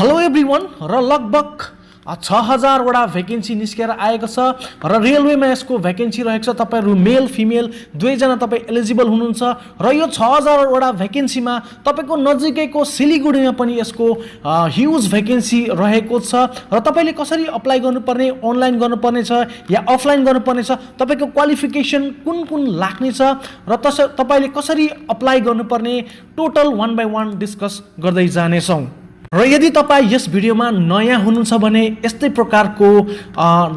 Hello everyone र लगभग 6000 वटा भ्याकेन्सी निस्केर आएको छ र रेलवेमा यसको भ्याकेन्सी रहेको छ। तपाईहरु मेल फिमेल दुवैजना तपाई एलिजिबल हुनुहुन्छ र यो 6000 वटा भ्याकेन्सीमा तपाईको नजिकैको सिलिगुडीमा पनि यसको ह्युज भ्याकेन्सी रहेको छ र तपाईले कसरी अप्लाई गर्नुपर्ने, अनलाइन गर्नुपर्ने छ या अफलाइन गर्नुपर्ने छ, तपाईको क्वालिफिकेसन कुन लाग्ने छ र तपाईले कसरी अप्लाई गर्नुपर्ने टोटल 1 बाइ 1 डिस्कस गर्दै जाने छौं। र यदि तपाईं यस भिडियोमा नयाँ हुनुहुन्छ भने यस्तै प्रकारको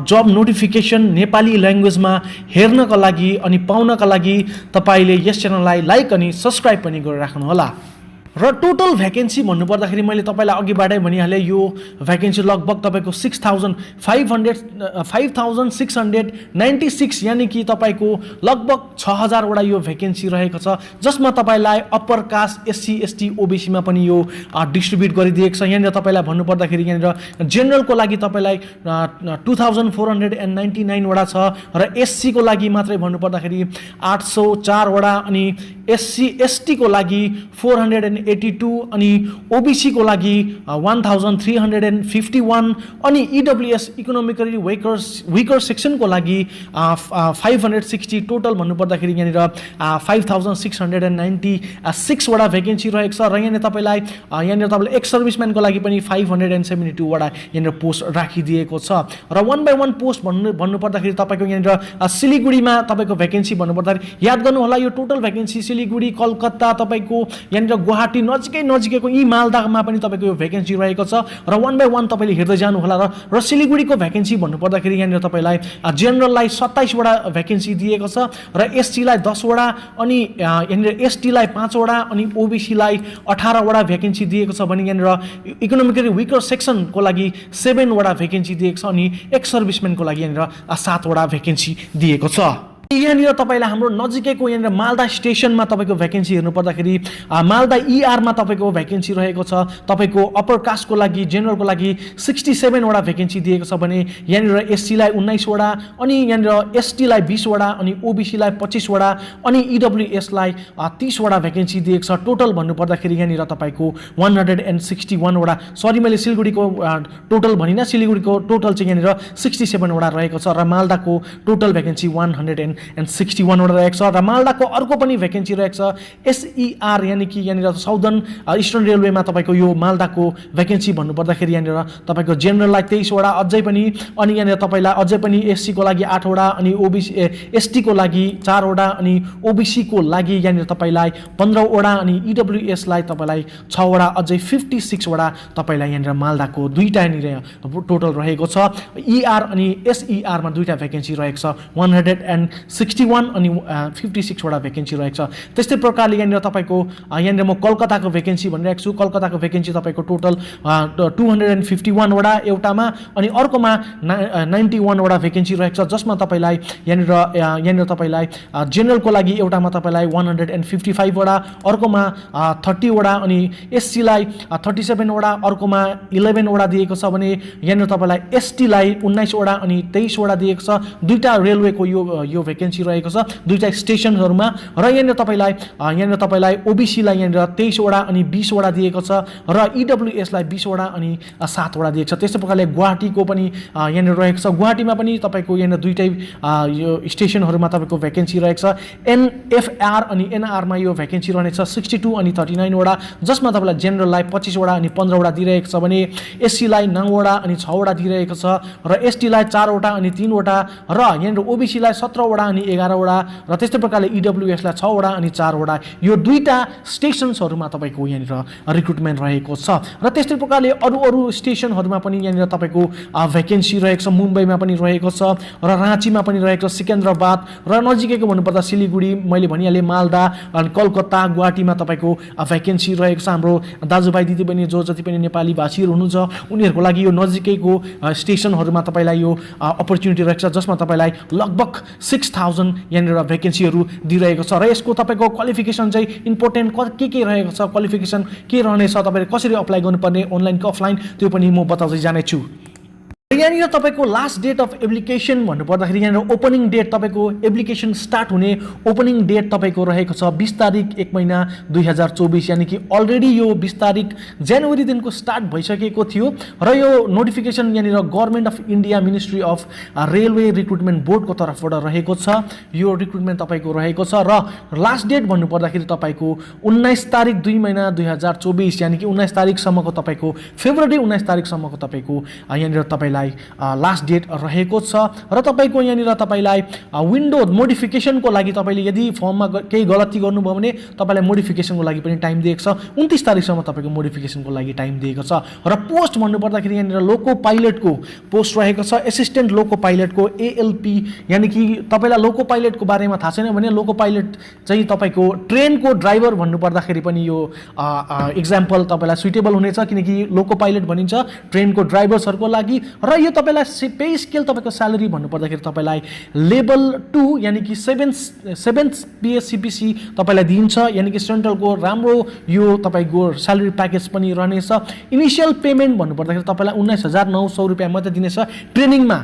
जब नोटिफिकेसन नेपाली ल्याङ्ग्वेजमा हेर्नका लागि अनि पाउनका लागि तपाईले यस च्यानललाई लाइक अनि सब्स्क्राइब पनि गरिराख्नु होला। र टोटल भ्याकेन्सी भन्नुपर्दाखेरि मैले तपाईलाई अघिबाटै भनिहालेँ यो भ्याकेन्सी लगभग तपाईको 5696 यानी कि तपाईको लगभग 6000 वटा यो भ्याकेन्सी रहेको छ, जसमा तपाईलाई upper caste SC ST OBC मा पनि यो डिस्ट्रिब्युट गरिदिएको छ। यहाँनिर तपाईलाई भन्नुपर्दाखेरि यहाँनिर जेनरलको लागि तपाईलाई 2499 वटा छ र एससी को लागि मात्रै भन्नुपर्दाखेरि 804 वटा अनि एससी एसटी को लागि 482 अनि ओबीसी को लागि 1351 अनि ईडब्ल्यूएस इकोनोमिकली वीकर सेक्सन को लागि 560 टोटल भन्नुपर्दाखेरि यहाँनिर 5696 वटा भ्याकेन्सी रहेको छ। र यहाँनिर तपाईलाई एक्स सर्भिसम्यान को लागि पनि 572 वटा यहाँनिर पोस्ट राखिदिएको छ। र 1 बाइ 1 पोस्ट भन्नुपर्दाखेरि तपाईको यहाँनिर सिलिगुडीमा तपाईको भ्याकेन्सी भन्नुपर्दाखेरि याद गर्नु होला यो टोटल भ्याकेन्सी सिलिगुडी, कलकत्ता, तपाईको यहाँनिर गुवाहाटी नजिकैको यी मालदामा पनि तपाईको यो भ्याकेन्सी रहेको छ र 1 बाइ 1 तपाईले हेर्दै जानु होला। र सिलिगुडीको भ्याकेन्सी भन्नुपर्दाखेरि यहाँनिर तपाईलाई जेनरललाई 27 वटा भ्याकेन्सी दिएको छ र एसटी लाई 10 वटा अनि यहाँनिर एसटी लाई 5 वटा अनि ओबीसी लाई 18 वटा भ्याकेन्सी दिएको छ भने यहाँनिर इकोनोमिकली वीकर सेक्सन को लागि 7 वटा भ्याकेन्सी दिएको छ अनि एक्स सर्भिसम्यान को लागि यहाँनिर 7 वटा भ्याकेन्सी दिएको छ। यहाँनिर तपाईलाई हाम्रो नजिकैको यहाँनिर मालदा स्टेसनमा तपाईको भ्याकेन्सी हेर्नु पर्दाखेरि मालदा ईआर मा तपाईको भ्याकेन्सी रहेको छ। तपाईको अप्पर कास्ट को लागि जेनरल को लागि 67 वटा भ्याकेन्सी दिएको छ भने यहाँनिर एससी लाई 19 वटा अनि यहाँनिर एसटी लाई 20 वटा अनि ओबीसी लाई 25 वटा अनि ईडब्ल्यूएस लाई 30 वटा भ्याकेन्सी दिएको छ। टोटल भन्नुपर्दाखेरि यहाँनिर तपाईको 161 वटा, सरी मैले सिलगुडीको टोटल भनिन, सिलिगुडीको टोटल चाहिँ यहाँनिर 67 वटा रहेको छ र मालदाको टोटल भ्याकेन्सी 161 वटा रहेको छ। र मालदाको अर्को पनि भ्याकेन्सी रहेको छ एसईआर यानी कि यहाँनिर साउदर्न इस्टर्न रेलवेमा तपाईको यो मालदाको भ्याकेन्सी भन्नुपर्दाखेरि यहाँनिर तपाईको जेनरललाई 23 वटा अझै पनि अनि यहाँनिर तपाईलाई अझै पनि एससी को लागि 8 वटा अनि ओबीसी एसटी को लागि 4 वटा अनि ओबीसी को लागि यहाँनिर तपाईलाई 15 वटा अनि ईडब्ल्यूएस लाई तपाईलाई 6 वटा अझै 56 वटा तपाईलाई यहाँनिर मालदाको दुईटा नि टोटल रहेको छ। ईआर अनि एसईआर मा दुईटा भ्याकेन्सी रहेको छ, 161 अनि 56 वटा भ्याकेन्सी रहेको छ। त्यस्तै प्रकारले यहाँनिर तपाईको यहाँनिर म कलकत्ताको भ्याकेन्सी भनिरहेको छु। कलकत्ताको भ्याकेन्सी तपाईको टोटल 251 वटा एउटामा अनि अर्कोमा 91 वटा भ्याकेन्सी रहेको छ, जसमा तपाईलाई यहाँनिर तपाईलाई जेनरलको लागि एउटामा तपाईलाई 155 वटा, अर्कोमा 30 वटा अनि एससी लाई 37 वटा, अर्कोमा 11 वटा दिएको छ भने यहाँनिर तपाईलाई एसटी लाई 19 वटा अनि 23 वटा दिएको छ। दुईटा रेलवेको यो भ्याकेन्सी रहेको छ दुईटा स्टेशनहरुमा। र यहाँनिर तपाईलाई ओबीसी लाई यहाँनिर 23 वटा अनि 20 वटा दिएको छ र ईडब्ल्यूएस लाई 20 वटा अनि 7 वटा दिएको छ। त्यस्तै प्रकारले गुवाहाटीको पनि यहाँनिर रहेको छ। गुवाहाटीमा पनि तपाईको यहाँनिर दुईटै यो स्टेशनहरुमा तपाईको भ्याकेन्सी रहेको छ। एनएफआर अनि एनआर मा यो भ्याकेन्सी रहनेछ 62 अनि 39 वटा, जसमा तपाईलाई जेनरललाई 25 वटा अनि 15 वटा दिइरहेको छ भने एससी लाई 9 वटा अनि 6 वटा दिइरहेको छ र एसटी लाई 4 वटा अनि 3 वटा र यहाँनिर ओबीसी लाई 17 वटा अनि 11 वटा र त्यस्तै प्रकारले ईडब्ल्यूएस लाई 6 वटा अनि 4 वटा। यो दुईटा स्टेशन्सहरुमा तपाईको यहाँनिर रिक्रुटमेन्ट रहेको छ। र त्यस्तै प्रकारले अरु स्टेशनहरुमा पनि यहाँनिर तपाईको भ्याकेन्सी रहेको छ। मुम्बईमा पनि रहेको छ र राँचीमा पनि रहेको छ, सिकन्दराबाद र नजिकैको भन्नुपर्दा सिलिगुडी मैले भनिहालेँ, मालदा अनि कलकत्ता, गुवाहाटीमा तपाईको भ्याकेन्सी रहेको छ। हाम्रो दाजुभाइ दिदीबहिनी जो जति पनि नेपाली भाषीहरु हुनुहुन्छ उनीहरुको लागि यो नजिकैको स्टेशनहरुमा तपाईलाई यो अपर्च्युनिटी रहेको छ, जसमा तपाईलाई लगभग 6000 यहाँनिर भ्याकेन्सीहरु दिइरहेको छ। र यसको तपाईको क्वालिफिकेसन चाहिँ इम्पोर्टेन्ट के रहेको छ, क्वालिफिकेसन के रहनेछ, तपाईले कसरी अप्लाई गर्नुपर्ने, अनलाइन कि अफलाइन, त्यो पनि म बताउँदै जानेछु। यहाँनिर तपाईँको लास्ट डेट अफ एप्लिकेसन भन्नुपर्दाखेरि यहाँनिर ओपनिङ डेट तपाईँको एप्लिकेसन स्टार्ट हुने ओपनिङ डेट तपाईँको रहेको छ 20 तारिक 1 महिना 2024, यानि कि अलरेडी यो 20 तारिक जनवरीदेखिको स्टार्ट भइसकेको थियो र यो नोटिफिकेसन यहाँनिर government of India ministry of railway recruitment बोर्डको तर्फबाट रहेको छ। यो रिक्रुटमेन्ट तपाईँको रहेको छ र लास्ट डेट भन्नुपर्दाखेरि तपाईँको 19 तारिक 2 महिना 2024, यानि कि 19 तारिकसम्मको तपाईँको फेब्रुअरी 19 तारिकसम्मको तपाईँको यहाँनिर तपाईँलाई लास्ट डेट रहेको छ र तपाईको यहाँनिर तपाईलाई विन्डो मोडिफिकेसनको लागि तपाईले यदि फर्ममा केही गलती गर्नुभयो भने तपाईलाई मोडिफिकेसनको लागि पनि टाइम दिएको छ। 29 तारिकसम्म तपाईको मोडिफिकेसनको लागि टाइम दिएको छ र पोस्ट भन्नुपर्दाखेरि यहाँनिर लोको पाइलटको पोस्ट रहेको छ, एसिस्टेन्ट लोको पाइलटको एएलपी, यानि कि तपाईलाई लोको पाइलटको बारेमा थाहा छैन भने लोको पाइलट चाहिँ तपाईको ट्रेनको ड्राइभर भन्नुपर्दाखेरि पनि यो एक्जाम्पल तपाईलाई सुइटेबल हुनेछ, किनकि लोको पाइलट भनिन्छ ट्रेनको ड्राइभर्सहरुको लागि। र यो तपाईलाई पे स्केल तपाईको स्यालेरी भन्नुपर्दाखेरि तपाईलाई लेभल 2 यानि कि 7th PSCPC तपाईलाई दिन्छ, यानि कि सेन्ट्रलको राम्रो यो तपाईको स्यालेरी प्याकेज पनि रहनेछ। इनिशियल पेमेन्ट भन्नुपर्दाखेरि तपाईलाई 19,900 रुपैयाँ मात्र दिनेछ ट्रेनिङमा।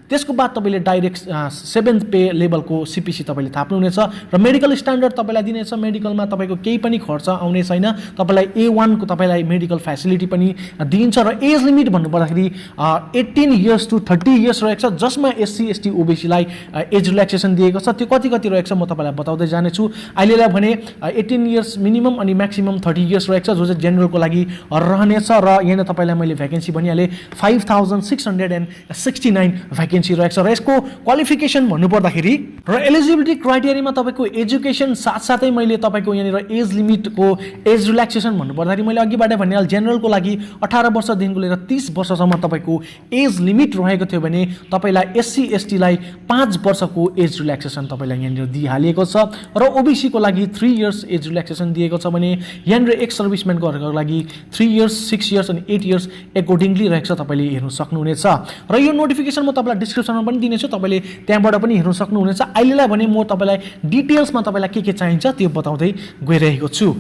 त्यसको बाद तपाईले डाइरेक्ट 7th पे लेभलको CPC तपाईले थाप्नुहुनेछ र मेडिकल स्ट्यान्डर्ड तपाईलाई दिनेछ। मेडिकलमा तपाईको केही पनि खर्च आउने छैन, तपाईलाई A1 को तपाईलाई मेडिकल फ्यासिलिटी पनि दिइन्छ र एज लिमिट भन्नुपर्दाखेरि 18 इयर्स टु 30 इयर्स रहेको छ, जसमा SC ST OBC लाई एज रिल्याक्सेसन दिएको छ। त्यो कति रहेको छ म तपाईलाई बताउँदै जानेछु। अहिलेलाई भने 18 इयर्स मिनिमम अनि म्याक्सिमम 30 इयर्स रहेको छ, जो चाहिँ जेनरलको लागि रहनेछ। र यहाँ तपाईलाई मैले भ्याकेन्सी भनिहालेँ 5669 भ्याकेन्सी रहेको छ र यसको क्वालिफिकेसन भन्नुपर्दाखेरि र एलिजिबिलिटी क्राइटेरियामा तपाईको एजुकेसन साथसाथै मैले तपाईको यहाँनिर एज लिमिटको एज रिल्याक्सेसन भन्नुपर्दाखेरि मैले अघिबाट भनिहालेँ जेनरलको लागि 18 वर्षदेखिको लिएर 30 वर्षसम्म तपाईको एज लिमिट रहेको थियो भने तपाईलाई SC ST लाई 5 वर्षको एज रिल्याक्सेसन तपाईलाई यहाँनिर दिइहालिएको छ र OBC को लागि 3 इयर्स एज रिल्याक्सेसन दिएको छ भने यहाँनिर एक्स सर्भिसम्यानको लागि 3 इयर्स 6 इयर्स अनि 8 इयर्स एकोर्डिङली रहेको छ, तपाईले हेर्न सक्नुहुनेछ। र यो नोटिफिकेसन म तपाईलाई डिस्क्रिप्सनमा पनि दिनेछु, तपाईले त्यहाँबाट पनि हेर्न सक्नुहुनेछ। अहिलेलाई भने म तपाईलाई डिटेल्समा तपाईलाई के चाहिन्छ त्यो बताउँदै गइरहेको छु।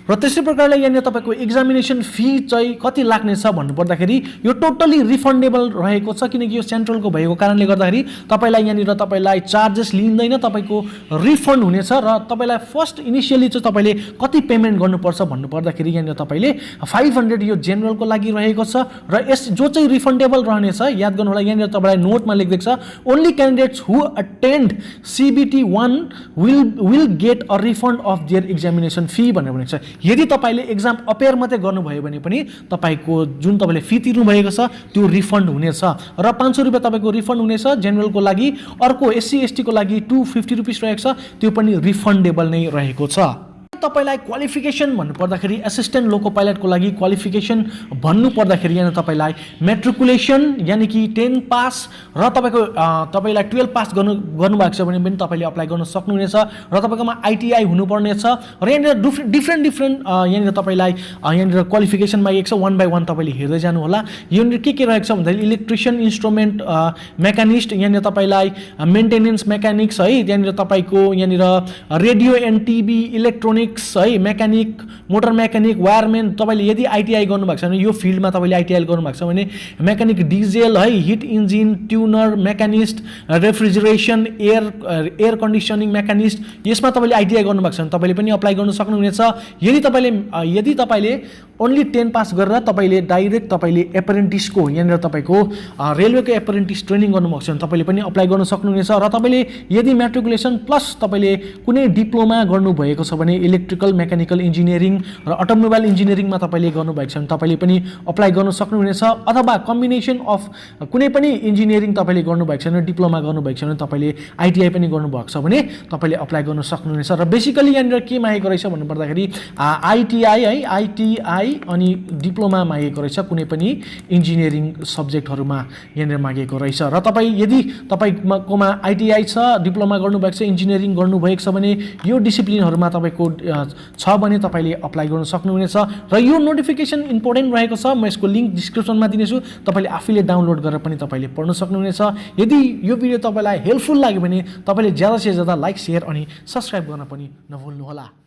र त्यसै प्रकारले यहाँनिर तपाईको एक्जामिनेसन फी चाहिँ कति लाग्नेछ भन्नुपर्दाखेरि यो टोटली रिफन्डेबल रहेको छ, किनकि यो सेन्ट्रलको भएको कारणले गर्दाखेरि तपाईलाई यहाँनिर तपाईलाई चार्जेस लिँदैन, तपाईको रिफन्ड हुनेछ। र तपाईलाई फर्स्ट इनिशियली चाहिँ तपाईले कति पेमेन्ट गर्नुपर्छ भन्नुपर्दाखेरि यहाँनिर तपाईले 500 यो जेनरलको लागि रहेको छ र यस जो चाहिँ रिफन्डेबल रहनेछ याद गर्नु होला। यहाँनिर तपाईलाई नोटमा लेखिदिएको छ only candidates who attend CBT 1 will get a refund of their examination fee भनेर भनेको छ। यदि तपाईले एक्जाम अपेयर मात्रै गर्नुभयो भने पनि तपाईको जुन तपाईले फी तिर्नु भएको छ त्यो रिफन्ड हुनेछ र 500 रुपैयाँ तपाईको रिफन्ड हुनेछ जेनरलको लागि। अर्को SC ST को लागि 250 रुपैयाँ रहेको छ, त्यो पनि रिफन्डेबल नै रहेको छ। तपाईलाई क्वालिफिकेसन भन्नुपर्दाखेरि एसिस्टेन्ट लोको पाइलटको लागि क्वालिफिकेसन भन्नुपर्दाखेरि यहाँ तपाईलाई मेट्रिकुलेसन यानि कि 10 पास र तपाईलाई 12 पास गर्नुभएको छ भने पनि तपाईले अप्लाई गर्न सक्नुहुनेछ र तपाईकोमा ITI हुनुपर्नेछ र यहाँ डिफ्रेन्ट यहाँ तपाईलाई यहाँ क्वालिफिकेसन मागेको छ। 1 by 1 तपाईले हेर्दै जानु होला। यहाँ के रहेको छ भन्दाखेरि इलेक्ट्रिशियन इन्स्ट्रुमेन्ट मेकानिस्ट, यहाँ तपाईलाई मेन्टेनेन्स मेकानिक्स है, यहाँ तपाईको यहाँ रेडियो एन्ड टिभी इलेक्ट्रोनिक है, मेकानिक मोटर मेकानिक वायरम्यान तपाईले यदि ITI गर्नुभएको छ भने यो फिल्डमा तपाईले ITI गर्नुभएको छ भने मेकानिक डिजेल है, heat engine tuner machinist, refrigeration air conditioning machinist, यसमा तपाईले ITI गर्नुभएको छ भने तपाईले पनि अप्लाई गर्न सक्नुहुनेछ। यदि तपाईले ओन्ली 10 पास गरेर तपाईले डाइरेक्ट तपाईले एप्रेन्टिसको यहाँनिर तपाईको रेलवेको एप्रेन्टिस ट्रेनिङ गर्नुभएको छ भने तपाईले पनि अप्लाई गर्न सक्नुहुनेछ र तपाईले यदि म्याट्रिकुलेसन प्लस तपाईले कुनै डिप्लोमा गर्नुभएको छ भने इलेक्ट्रिकल मेकानिकल इन्जिनियरिङ र अटोमोबाइल इन्जिनियरिङमा तपाईले गर्नुभएको छ भने तपाईले पनि अप्लाई गर्न सक्नुहुनेछ। अथवा कम्बिनेसन अफ कुनै पनि इन्जिनियरिङ तपाईले गर्नुभएको छ भने डिप्लोमा गर्नुभएको छ भने तपाईले ITI पनि गर्नुभएको छ भने तपाईले अप्लाई गर्न सक्नुहुनेछ। र बेसिकली यहाँनिर के मागेको रहेछ भन्नुपर्दाखेरि ITI है, ITI अनि डिप्लोमा मागेको रहेछ, कुनै पनि इन्जिनियरिङ सब्जेक्टहरुमा यहाँनिर मागेको रहेछ। र यदि तपाईकोमा ITI छ, डिप्लोमा गर्नुभएको छ, इन्जिनियरिङ गर्नुभएको छ भने यो डिसिप्लिनहरुमा तपाईको छ भने तपाईले अप्लाई गर्न सक्नुहुनेछ। र यो नोटिफिकेसन इम्पोर्टेन्ट रहेको छ, म यसको लिंक डिस्क्रिप्सनमा दिनेछु, तपाईले आफैले डाउनलोड गरेर पनि तपाईले पढ्न सक्नुहुनेछ। यदि यो भिडियो तपाईलाई हेल्पफुल लाग्यो भने तपाईले ज्यादा से ज्यादा लाइक शेयर अनि सब्स्क्राइब गर्न पनि नभुल्नु होला।